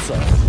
closer.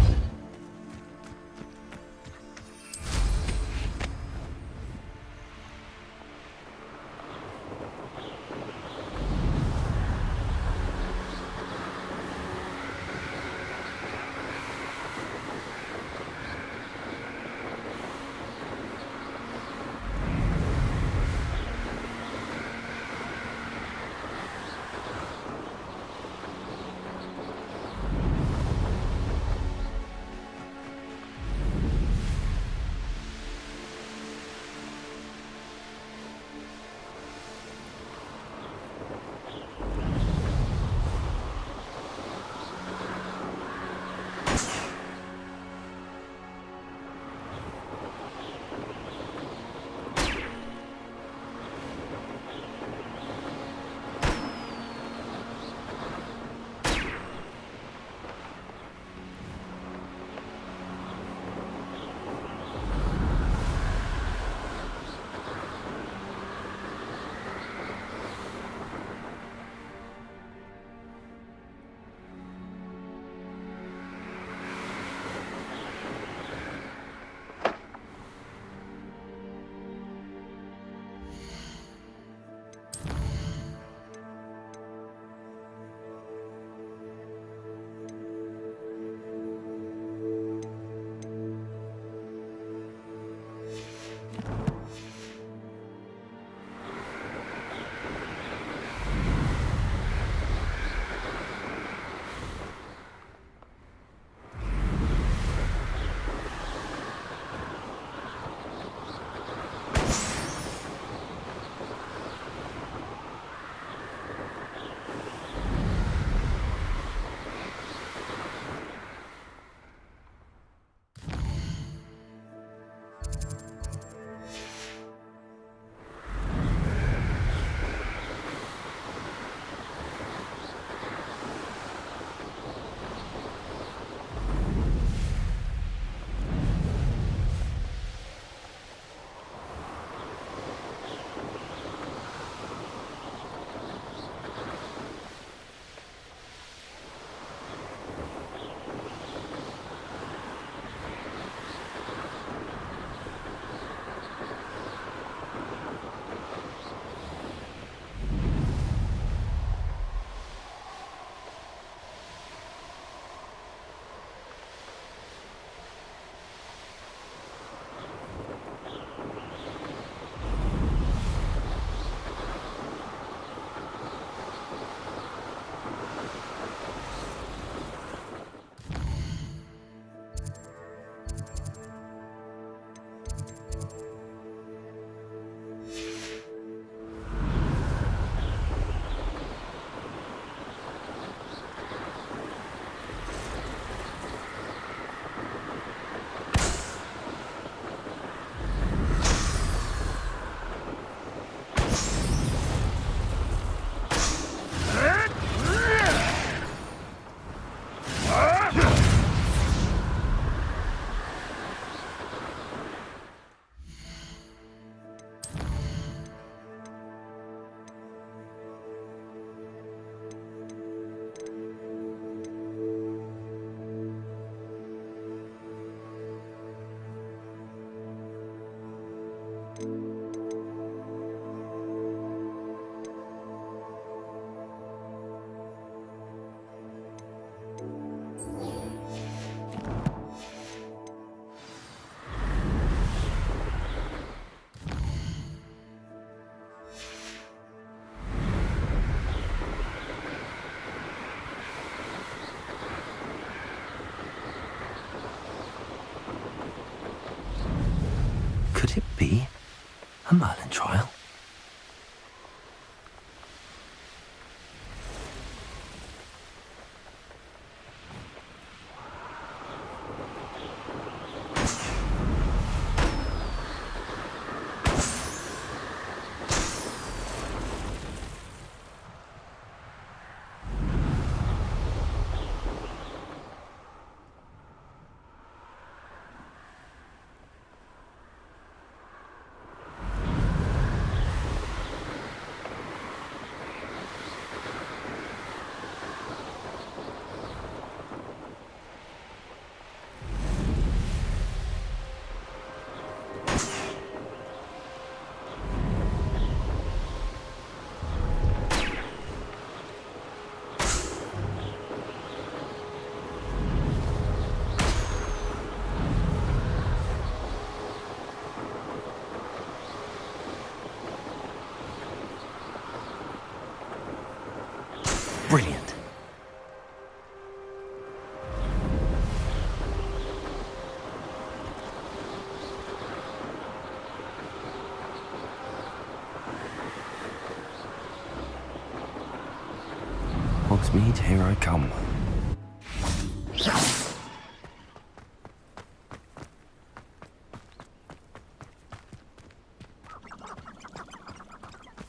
Could it be a Merlin trial? Right, here I come.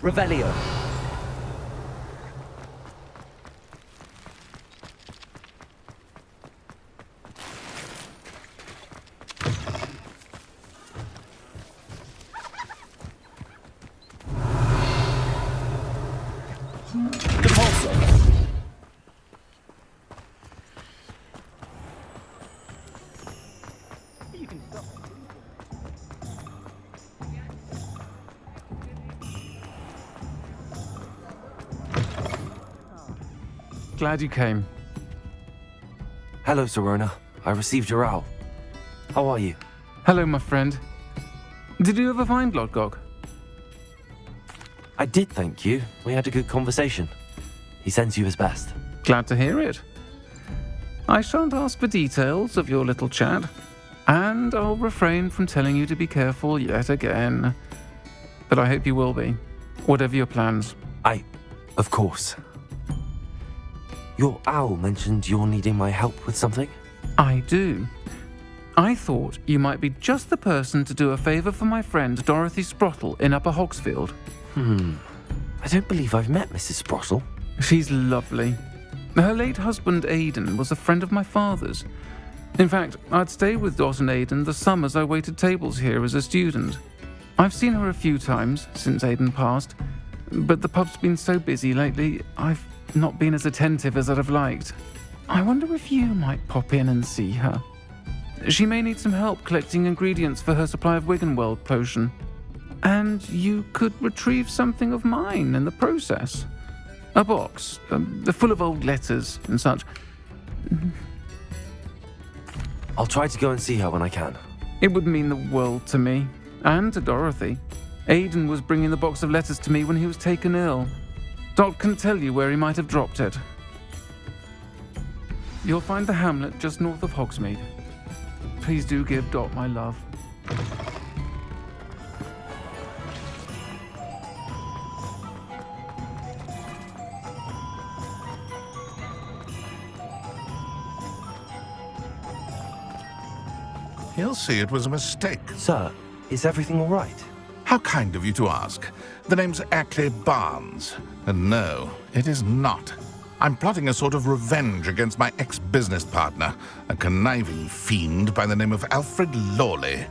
Revelio. Depulso. Glad you came. Hello, Serona. I received your owl. How are you? Hello, my friend. Did you ever find Lodgok? I did, thank you. We had a good conversation. He sends you his best. Glad to hear it. I shan't ask for details of your little chat, and I'll refrain from telling you to be careful yet again. But I hope you will be, whatever your plans. Of course. Your owl mentioned you're needing my help with something? I do. I thought you might be just the person to do a favour for my friend Dorothy Sprottle in Upper Hogsfield. I don't believe I've met Mrs. Sprottle. She's lovely. Her late husband Aidan was a friend of my father's. In fact, I'd stayed with Dot and Aidan the summers I waited tables here as a student. I've seen her a few times since Aidan passed, but the pub's been so busy lately, I've not been as attentive as I'd have liked. I wonder if you might pop in and see her. She may need some help collecting ingredients for her supply of Wiggenweld potion. And you could retrieve something of mine in the process. A box, full of old letters and such. I'll try to go and see her when I can. It would mean the world to me, and to Dorothy. Aidan was bringing the box of letters to me when he was taken ill. Dot can tell you where he might have dropped it. You'll find the hamlet just north of Hogsmeade. Please do give Dot my love. He'll see it was a mistake. Sir, is everything all right? How kind of you to ask. The name's Ackley Barnes. And no, it is not. I'm plotting a sort of revenge against my ex-business partner, a conniving fiend by the name of Alfred Lawley.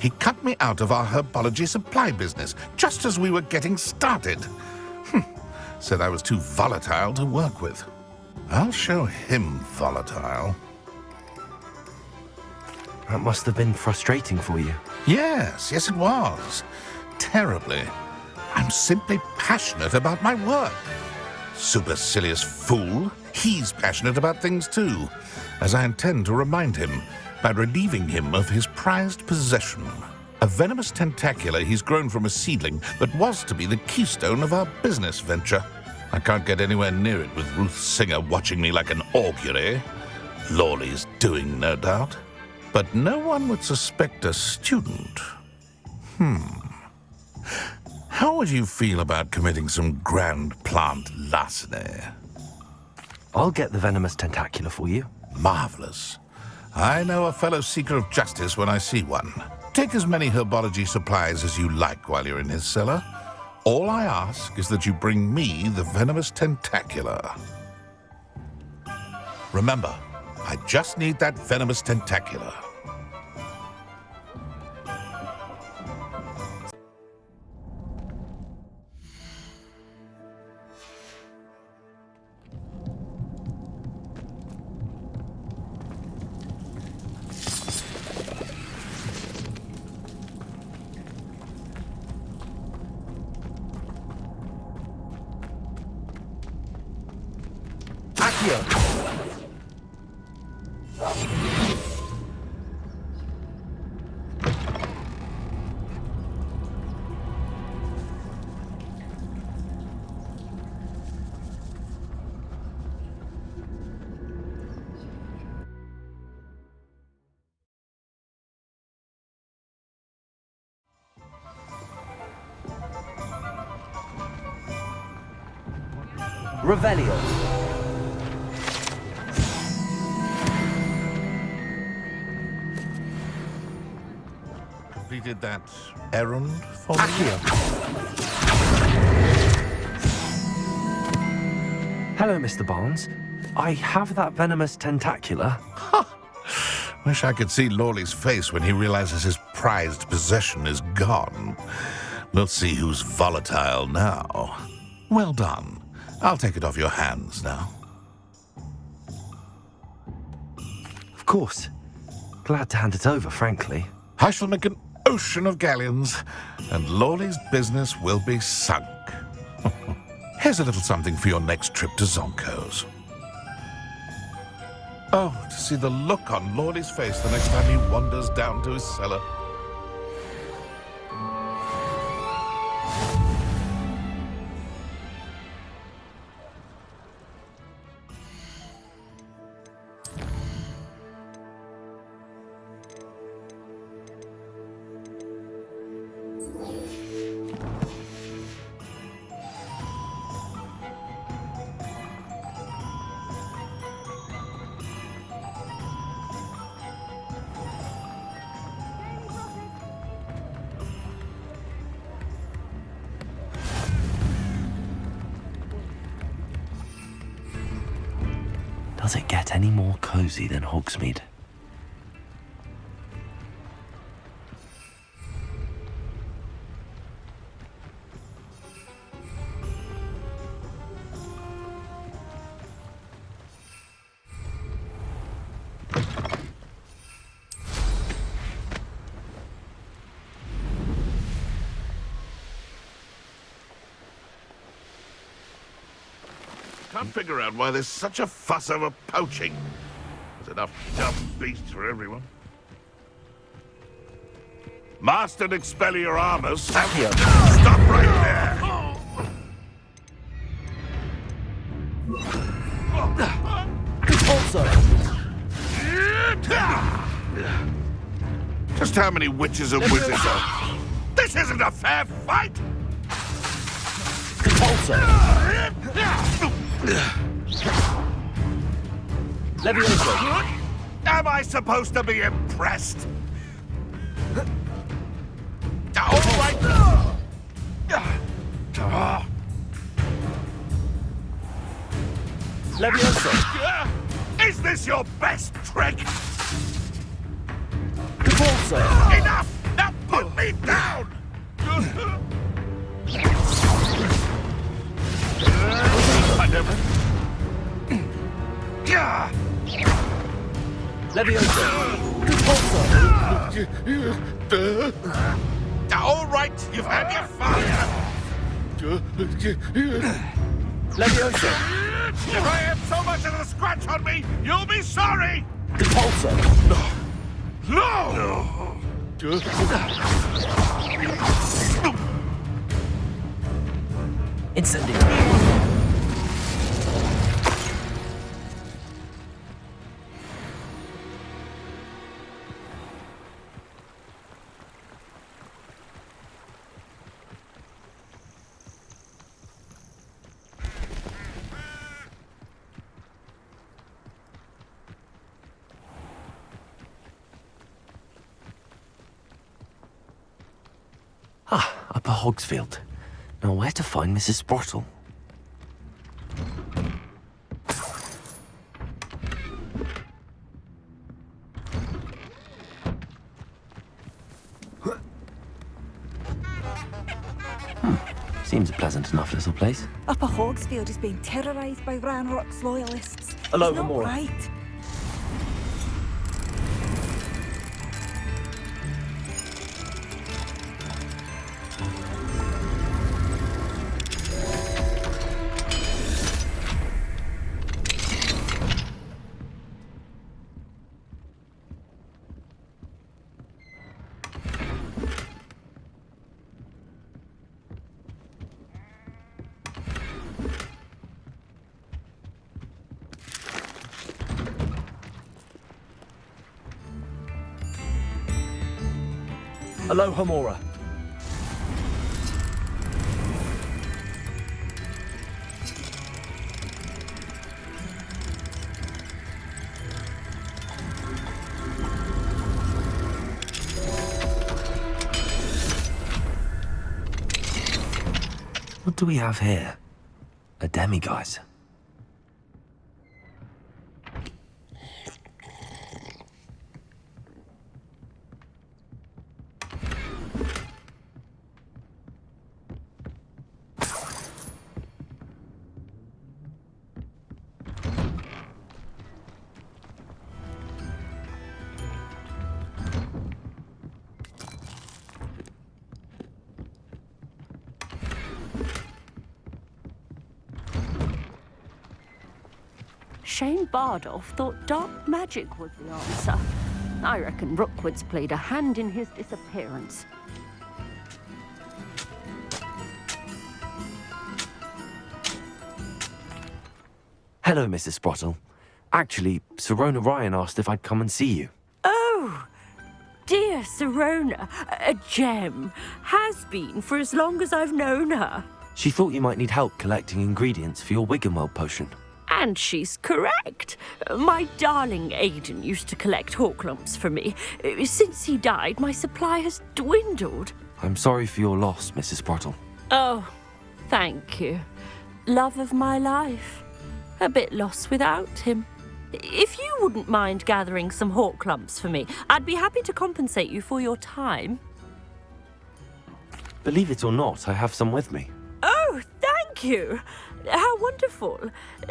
He cut me out of our herbology supply business just as we were getting started. Said I was too volatile to work with. I'll show him volatile. That must have been frustrating for you. Yes, it was. Terribly. I'm simply passionate about my work. Supercilious fool. He's passionate about things too, as I intend to remind him by relieving him of his prized possession. A venomous tentacula he's grown from a seedling that was to be the keystone of our business venture. I can't get anywhere near it with Ruth Singer watching me like an augury. Lawley's doing, no doubt. But no one would suspect a student. How would you feel about committing some grand plant larceny? I'll get the venomous tentacula for you. Marvelous. I know a fellow seeker of justice when I see one. Take as many herbology supplies as you like while you're in his cellar. All I ask is that you bring me the venomous tentacula. Remember, I just need that venomous tentacula. Revelio. completed that errand for me? Hello, Mr. Barnes. I have that venomous tentacula. Wish I could see Lawley's face when he realizes his prized possession is gone. We'll see who's volatile now. Well done. I'll take it off your hands now. Of course. Glad to hand it over, frankly. I shall make an ocean of galleons, and Lawley's business will be sunk. Here's a little something for your next trip to Zonko's. Oh, to see the look on Lawley's face the next time he wanders down to his cellar. Does it get any more cozy than Hogsmeade? Can't figure out why there's such a fuss over poaching. There's enough dumb beasts for everyone. Mastered Expelliarmus. Stop right there! Also, Just how many witches and wizards are... This isn't a fair fight! Am I supposed to be impressed? All right. Levioso. Is this your best trick? Capulso. Enough! Now put me down! I never... Levioso. All right, you've had your fun. Levioso. If I have so much as a scratch on me, you'll be sorry. Capulso. No! Incendio. Upper Hogsfield. Now where to find Mrs. Sprottle? Seems a pleasant enough little place. Upper Hogsfield is being terrorised by Ranrock's loyalists. Hello, It's not Gamora. right. Hello, Homora. do we have here? A demiguise. Shane Bardolph thought dark magic was the answer. I reckon Rookwood's played a hand in his disappearance. Hello, Mrs. Sprottle. Actually, Sirona Ryan asked if I'd come and see you. Oh, dear Sirona, a gem. Has been for as long as I've known her. She thought you might need help collecting ingredients for your Wiggenweld potion. And she's correct. My darling Aidan used to collect hawk lumps for me. Since he died, my supply has dwindled. I'm sorry for your loss, Mrs. Sprottle. Oh, thank you. Love of my life. A bit lost without him. If you wouldn't mind gathering some hawk lumps for me, I'd be happy to compensate you for your time. Believe it or not, I have some with me. Oh, thank you. How wonderful.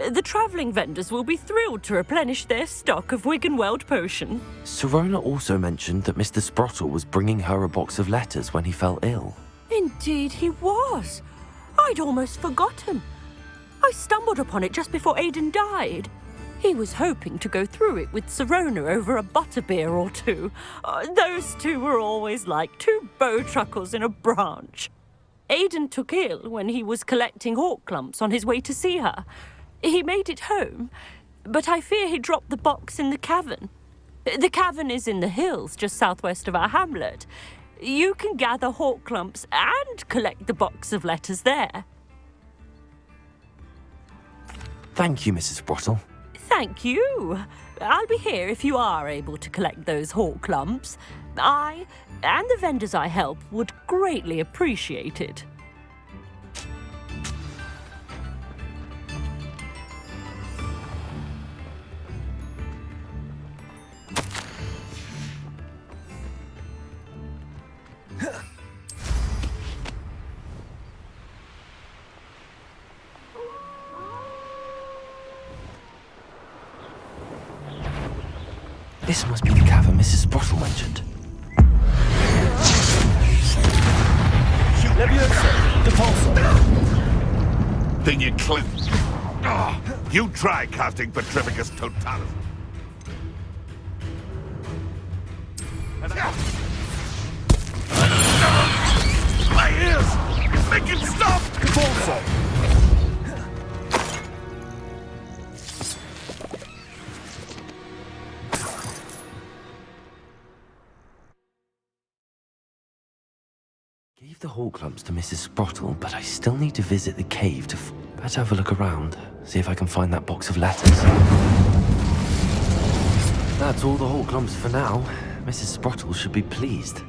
The travelling vendors will be thrilled to replenish their stock of Wiggenweld potion. Sirona also mentioned that Mr. Sprottle was bringing her a box of letters when he fell ill. Indeed he was. I'd almost forgotten. I stumbled upon it just before Aidan died. He was hoping to go through it with Sirona over a butterbeer or two. Those two were always like two bowtruckles in a branch. Aidan took ill when he was collecting hawk lumps on his way to see her. He made it home, but I fear he dropped the box in the cavern. The cavern is in the hills just southwest of our hamlet. You can gather hawk lumps and collect the box of letters there. Thank you, Mrs. Sprottle. Thank you. I'll be here if you are able to collect those hawk lumps. I and the vendors I help would greatly appreciate it. This must be the cavern Mrs. Sprottle mentioned. Then you clip. You try casting Petrificus Totalis. My ears! Make it stop! Gave the hawk lumps to Mrs. Sprottle, but I still need to visit the cave to better have a look around, see if I can find that box of letters. That's all the hawk lumps for now. Mrs. Sprottle should be pleased.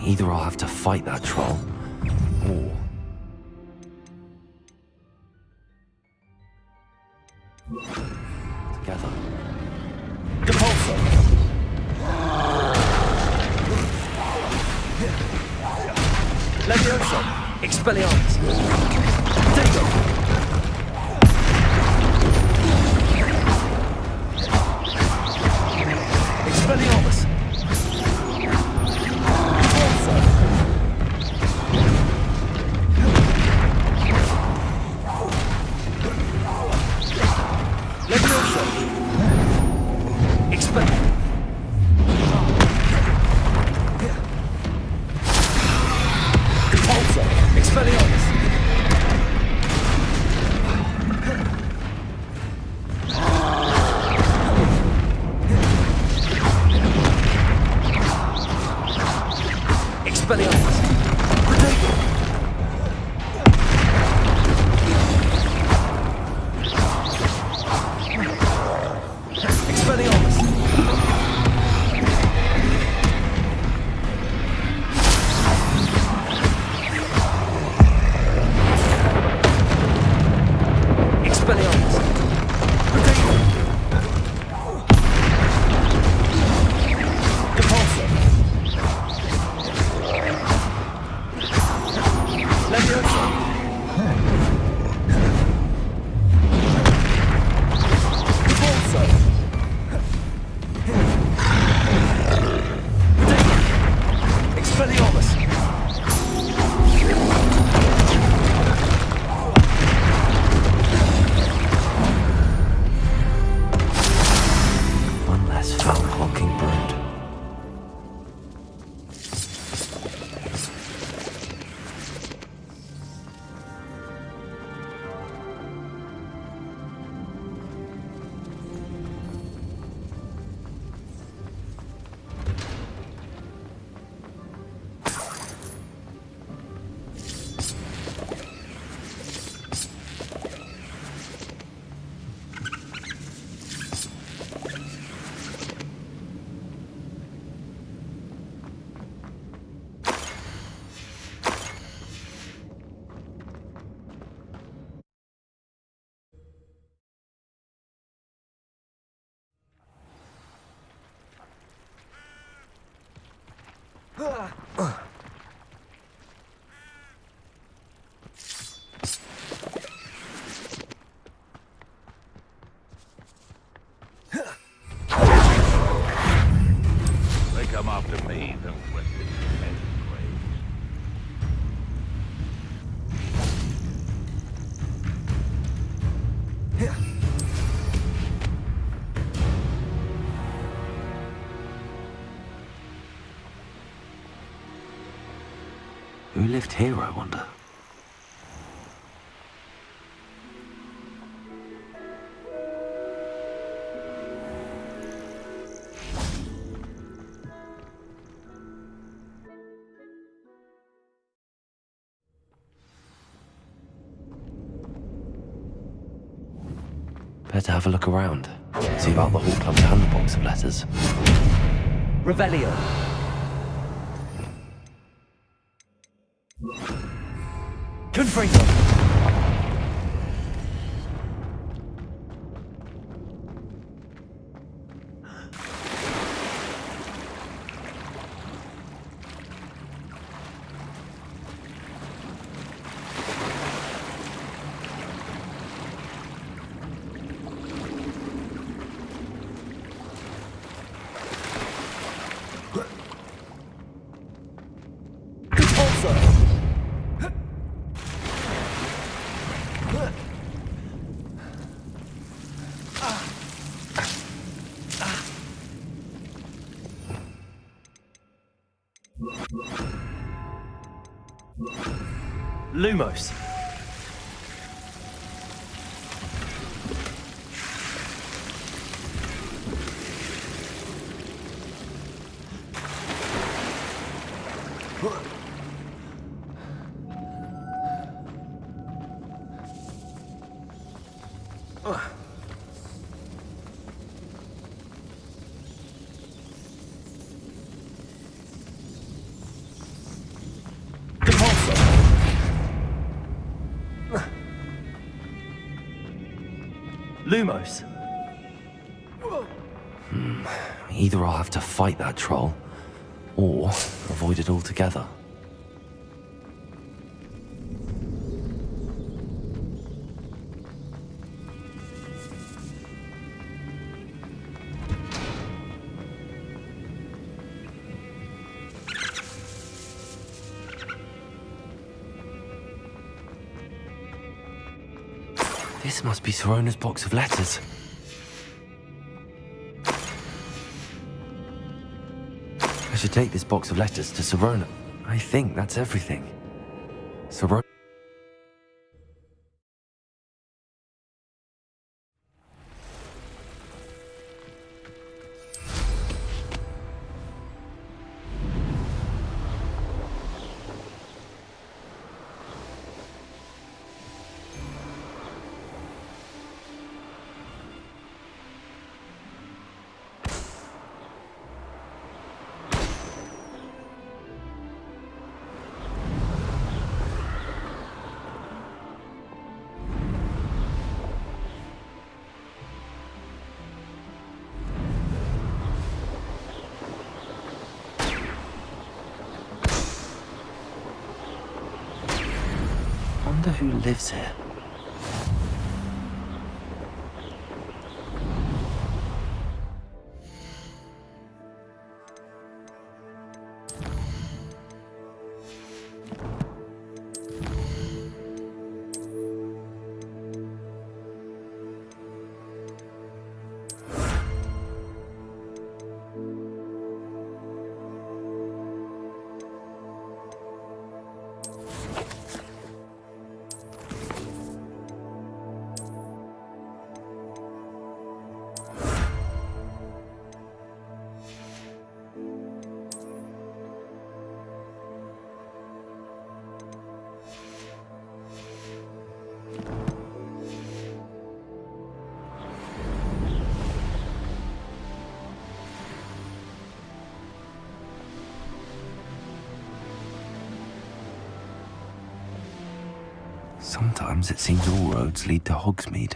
Either I'll have to fight that troll, or... together. Levioso! Expelliarmus! Potato! Expelliarmus! Levioso! Expelliarmus! Expelliarmus! One less foul-hawking brood. They come after me, don't question any praise. Who lived here, I wonder? Better have a look around. See about the Hall Club and the box of letters. Revelio. Confringo. Lumos. Lumos. Either I'll have to fight that troll, or avoid it altogether. This must be Sorona's box of letters. I should take this box of letters to Sorona. I think that's everything. Sorona. Wonder who lives here. Sometimes it seems all roads lead to Hogsmeade.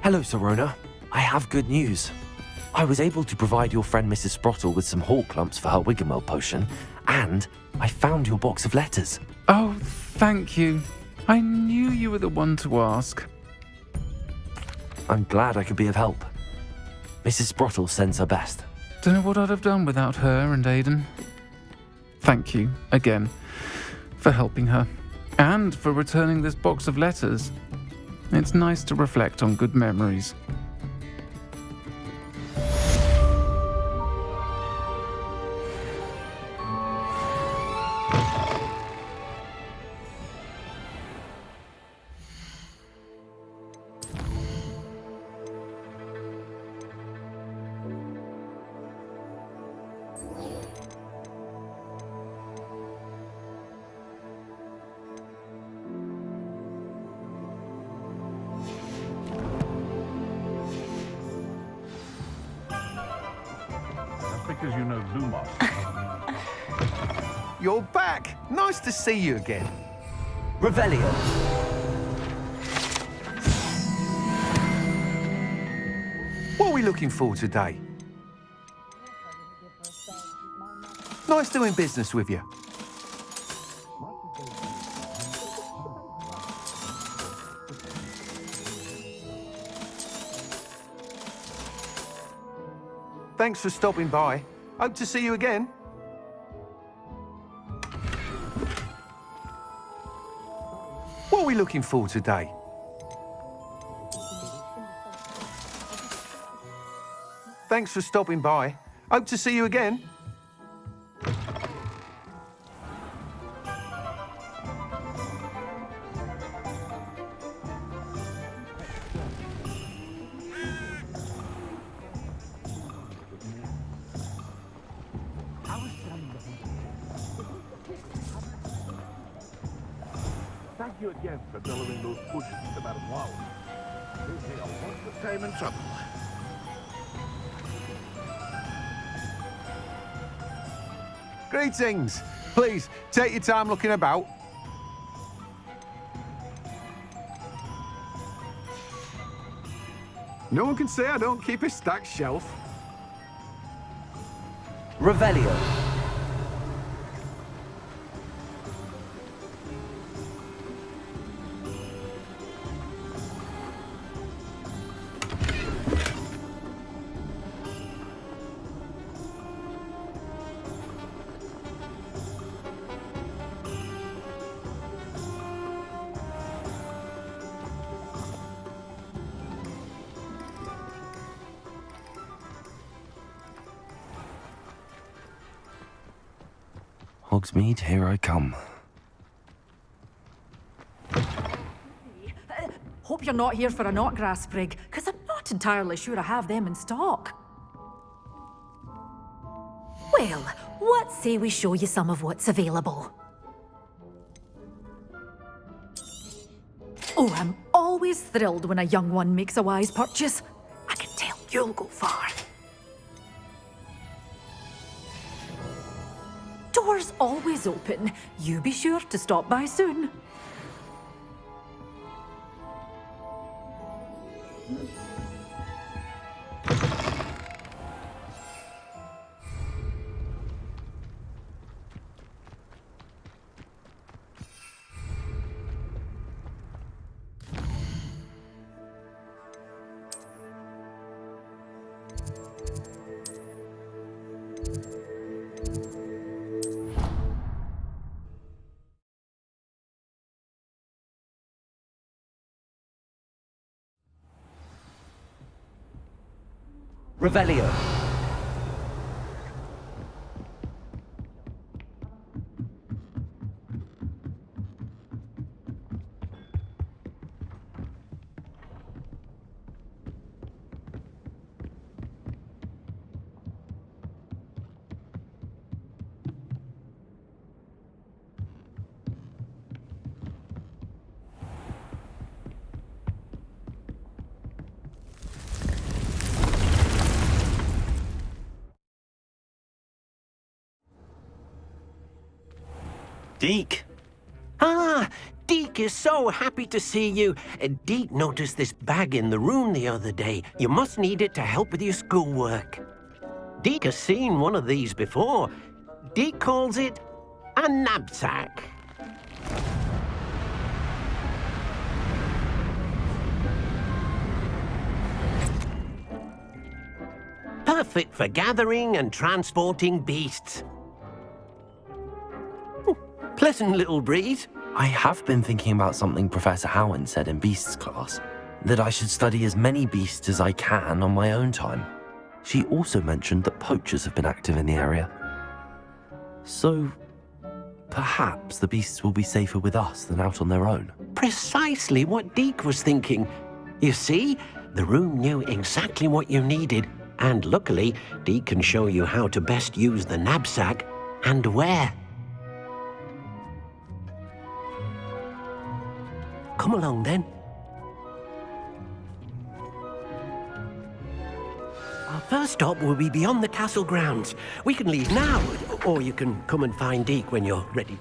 Hello, Sorona. I have good news. I was able to provide your friend Mrs. Sprottle with some hawk lumps for her Wiggenwell potion, and I found your box of letters. Oh, thank you. I knew you were the one to ask. I'm glad I could be of help. Mrs. Sprottle sends her best. Don't know what I'd have done without her and Aidan. Thank you, again, for helping her, and for returning this box of letters. It's nice to reflect on good memories. Because you know Lumos. You're back! Nice to see you again. Revelio. What are we looking for today? Nice doing business with you. Thanks for stopping by. Hope to see you again. What are we looking for today? Thanks for stopping by. Hope to see you again. Thank you again for billowing those bushes to Madame Wow. This here wants the time and trouble. Greetings. Please, take your time looking about. No one can say I don't keep a stacked shelf. Revelio. Hogsmeade, here I come. Hope you're not here for a knotgrass sprig, because I'm not entirely sure I have them in stock. Well, what say we show you some of what's available? Oh, I'm always thrilled when a young one makes a wise purchase. I can tell you'll go far. Doors always open. You be sure to stop by soon. Revelio. Deke. Ah, Deke is so happy to see you. Deke noticed this bag in the room the other day. You must need it to help with your schoolwork. Deke has seen one of these before. Deke calls it a knapsack. Perfect for gathering and transporting beasts. Pleasant little breeze. I have been thinking about something Professor Howard said in Beasts class, that I should study as many beasts as I can on my own time. She also mentioned that poachers have been active in the area. So, perhaps the beasts will be safer with us than out on their own. Precisely what Deke was thinking. You see, the room knew exactly what you needed, and luckily, Deke can show you how to best use the knapsack and where. Come along then. Our first stop will be beyond the castle grounds. We can leave now, or you can come and find Deke when you're ready.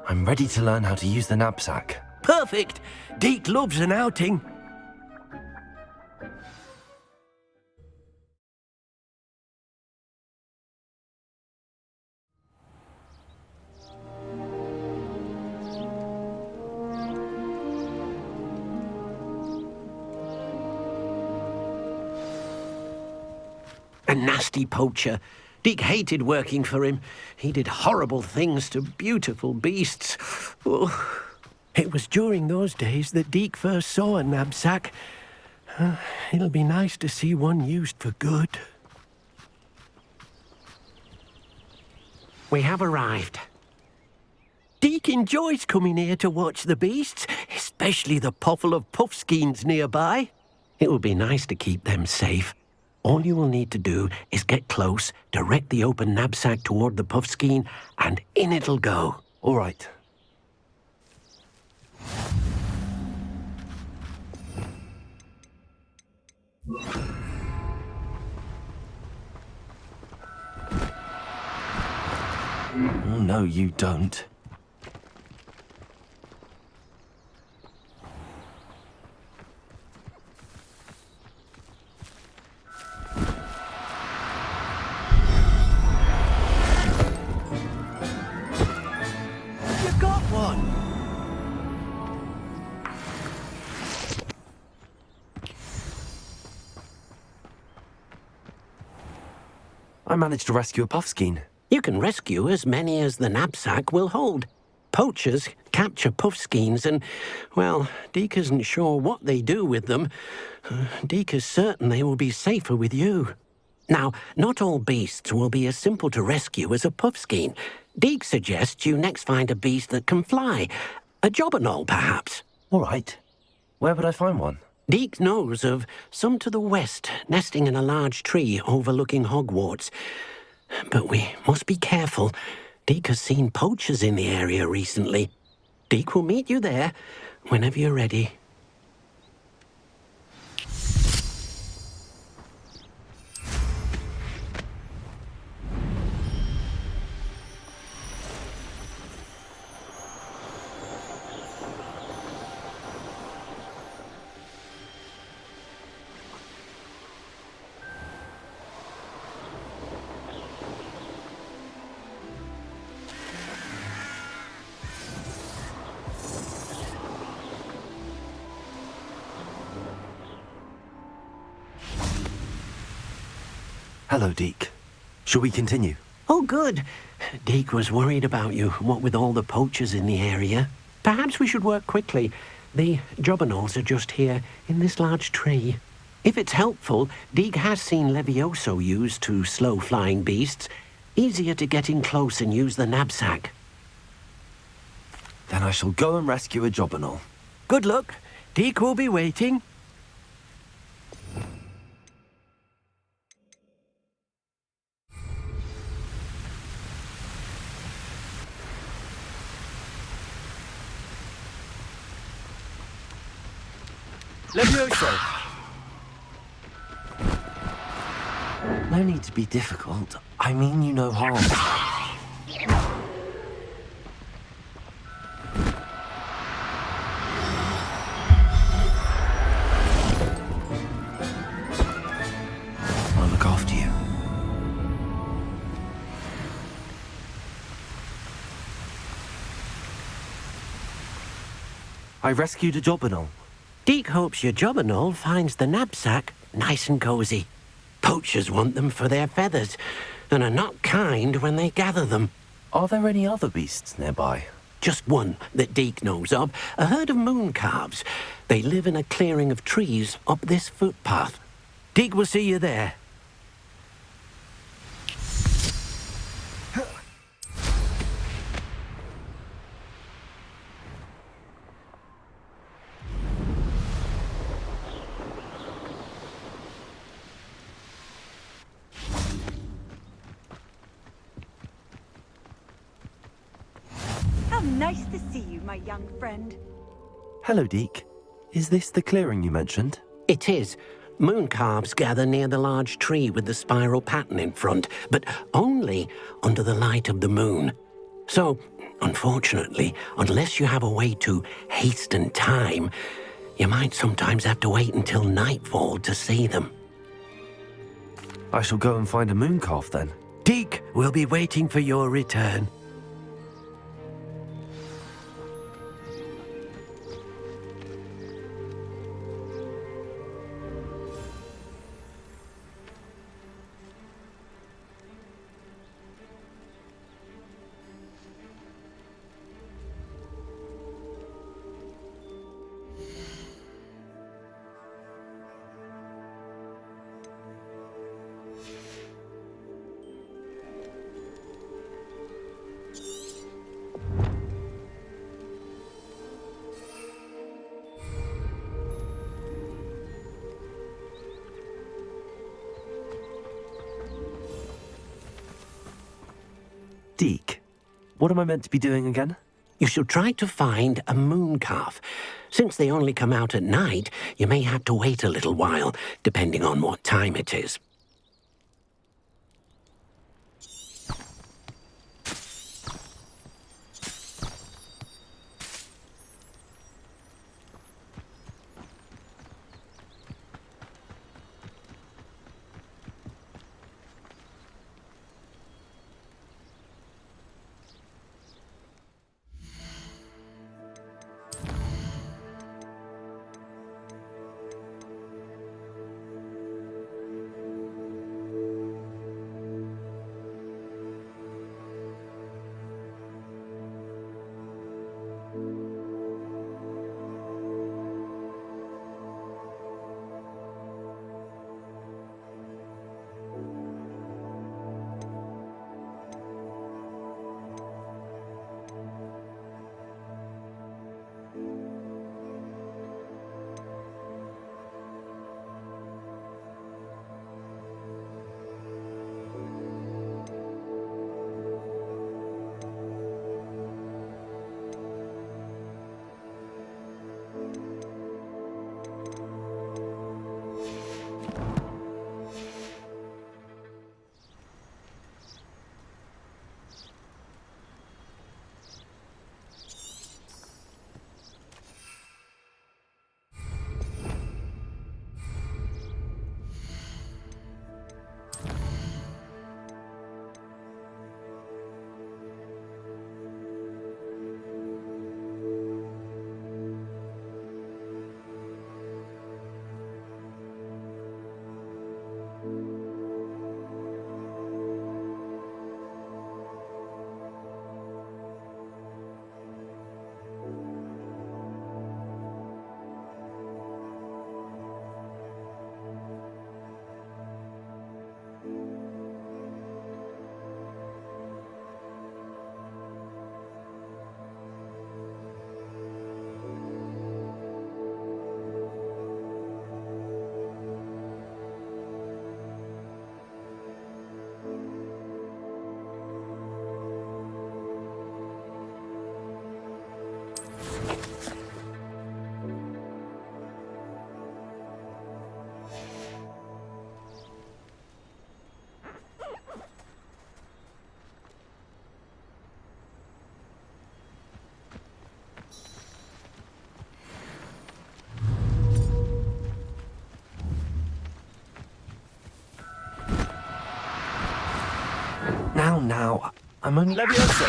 I'm ready to learn how to use the knapsack. Perfect! Deke loves an outing. A nasty poacher. Deke hated working for him. He did horrible things to beautiful beasts. Oh, it was during those days that Deke first saw a knapsack. It'll be nice to see one used for good. We have arrived. Deke enjoys coming here to watch the beasts, especially the potful of puffskeins nearby. It will be nice to keep them safe. All you will need to do is get close, direct the open knapsack toward the puffskein, and in it'll go. All right. Oh, no, you don't. You got one! I managed to rescue a puffskein. You can rescue as many as the knapsack will hold. Poachers capture puffskeins and, well, Deke isn't sure what they do with them. Deke is certain they will be safer with you. Now, not all beasts will be as simple to rescue as a puffskein. Deke suggests you next find a beast that can fly. A jobberknoll, perhaps. All right. Where would I find one? Deke knows of some to the west, nesting in a large tree overlooking Hogwarts. But we must be careful. Deke has seen poachers in the area recently. Deke will meet you there whenever you're ready. Hello, Deke. Shall we continue? Oh, good. Deke was worried about you, what with all the poachers in the area. Perhaps we should work quickly. The jobberknolls are just here, in this large tree. If it's helpful, Deke has seen Levioso used to slow flying beasts. Easier to get in close and use the knapsack. Then I shall go and rescue a jobberknoll. Good luck. Deke will be waiting. Levioso! No need to be difficult. I mean you no harm. I'll look after you. I rescued a jobberknoll. Deke hopes your jobberknoll finds the knapsack nice and cozy. Poachers want them for their feathers, and are not kind when they gather them. Are there any other beasts nearby? Just one that Deke knows of, a herd of moon calves. They live in a clearing of trees up this footpath. Deke will see you there. How nice to see you, my young friend. Hello, Deke. Is this the clearing you mentioned? It is. Moon calves gather near the large tree with the spiral pattern in front, but only under the light of the moon. So, unfortunately, unless you have a way to hasten time, you might sometimes have to wait until nightfall to see them. I shall go and find a moon calf then. Deke will be waiting for your return. Deke, what am I meant to be doing again? You should try to find a moon calf. Since they only come out at night, you may have to wait a little while, depending on what time it is. down now. I'm only... Levioso!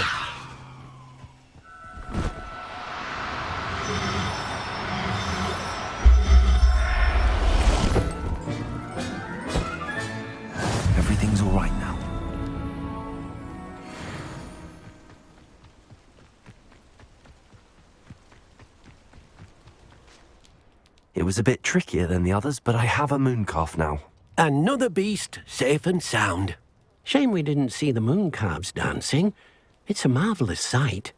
Everything's all right now. It was a bit trickier than the others, but I have a mooncalf now. Another beast, safe and sound. Shame we didn't see the mooncalves dancing. It's a marvellous sight.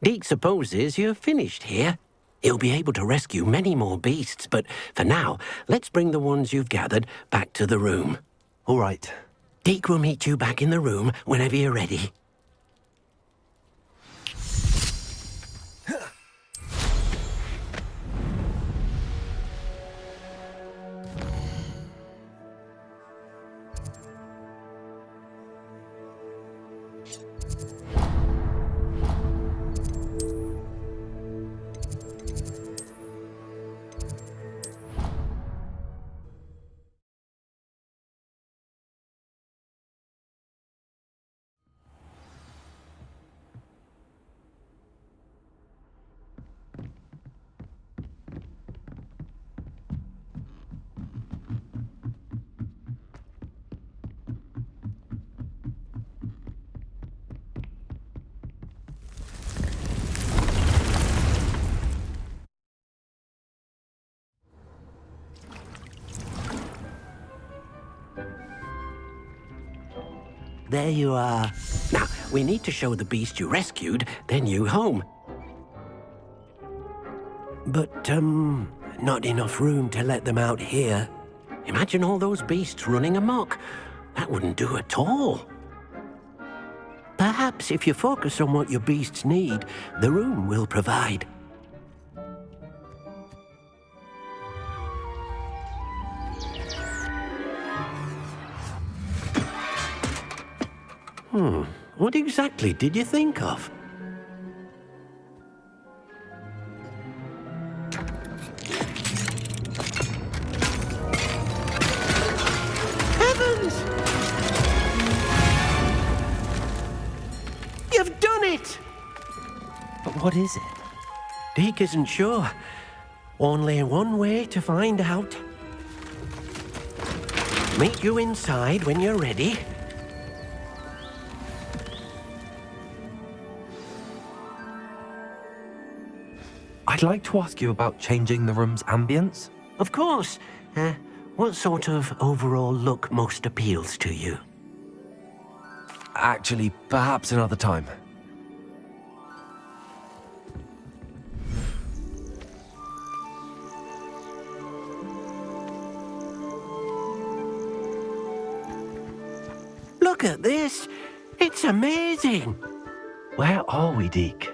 Deke supposes you're finished here. He'll be able to rescue many more beasts, but for now, let's bring the ones you've gathered back to the room. All right. Deke will meet you back in the room whenever you're ready. There you are. Now, we need to show the beast you rescued their new home. But, not enough room to let them out here. Imagine all those beasts running amok. That wouldn't do at all. Perhaps if you focus on what your beasts need, the room will provide. What exactly did you think of? Heavens! You've done it! But what is it? Deke isn't sure. Only one way to find out. Meet you inside when you're ready. I'd like to ask you about changing the room's ambience. Of course. What sort of overall look most appeals to you? Actually, perhaps another time. Look at this. It's amazing. Where are we, Deke?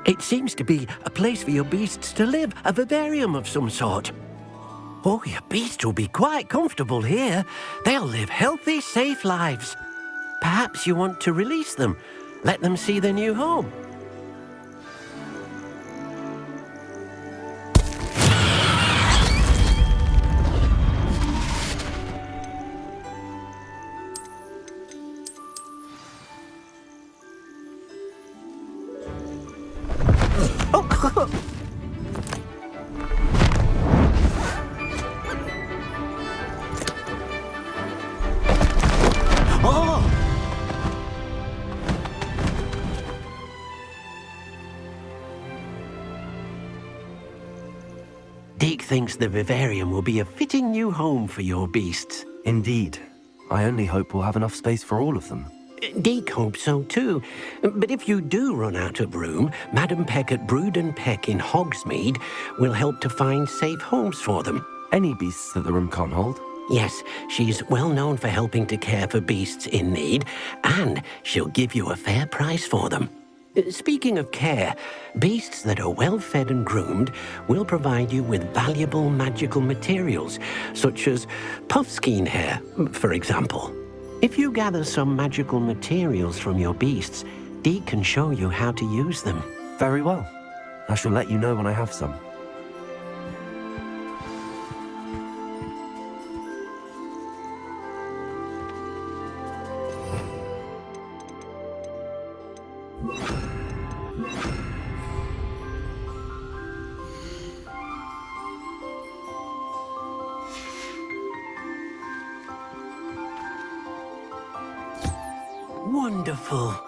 It seems to be a place for your beasts to live, a vivarium of some sort. Oh, your beasts will be quite comfortable here. They'll live healthy, safe lives. Perhaps you want to release them, let them see their new home. Deke thinks the vivarium will be a fitting new home for your beasts. Indeed. I only hope we'll have enough space for all of them. Deke hopes so too. But if you do run out of room, Madam Peck at Brood and Peck in Hogsmeade will help to find safe homes for them. Any beasts that the room can't hold? Yes, she's well known for helping to care for beasts in need, and she'll give you a fair price for them. Speaking of care, beasts that are well fed and groomed will provide you with valuable magical materials, such as puffskein hair, for example. If you gather some magical materials from your beasts, Deke can show you how to use them. Very well. I shall let you know when I have some. Wonderful.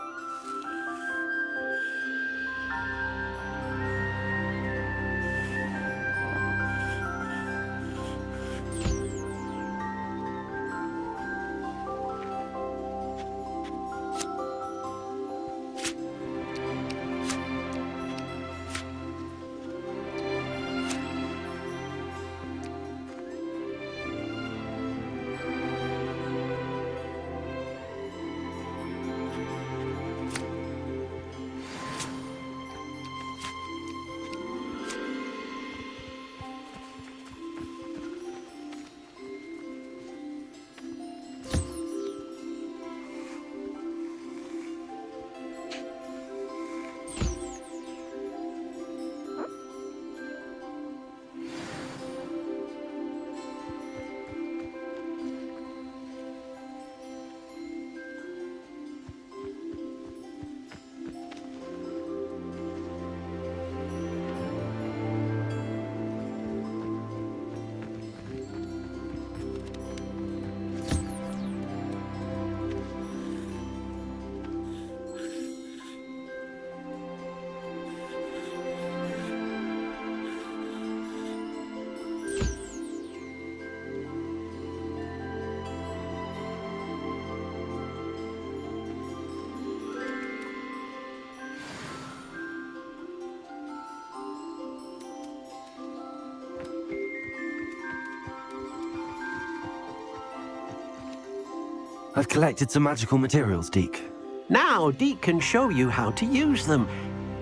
I've collected some magical materials, Deke. Now, Deke can show you how to use them.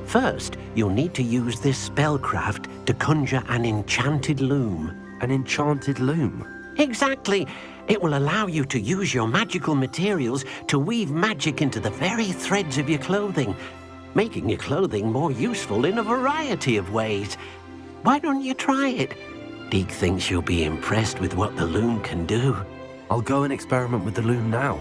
First, you'll need to use this spellcraft to conjure an enchanted loom. An enchanted loom? Exactly. It will allow you to use your magical materials to weave magic into the very threads of your clothing, making your clothing more useful in a variety of ways. Why don't you try it? Deke thinks you'll be impressed with what the loom can do. I'll go and experiment with the loom now.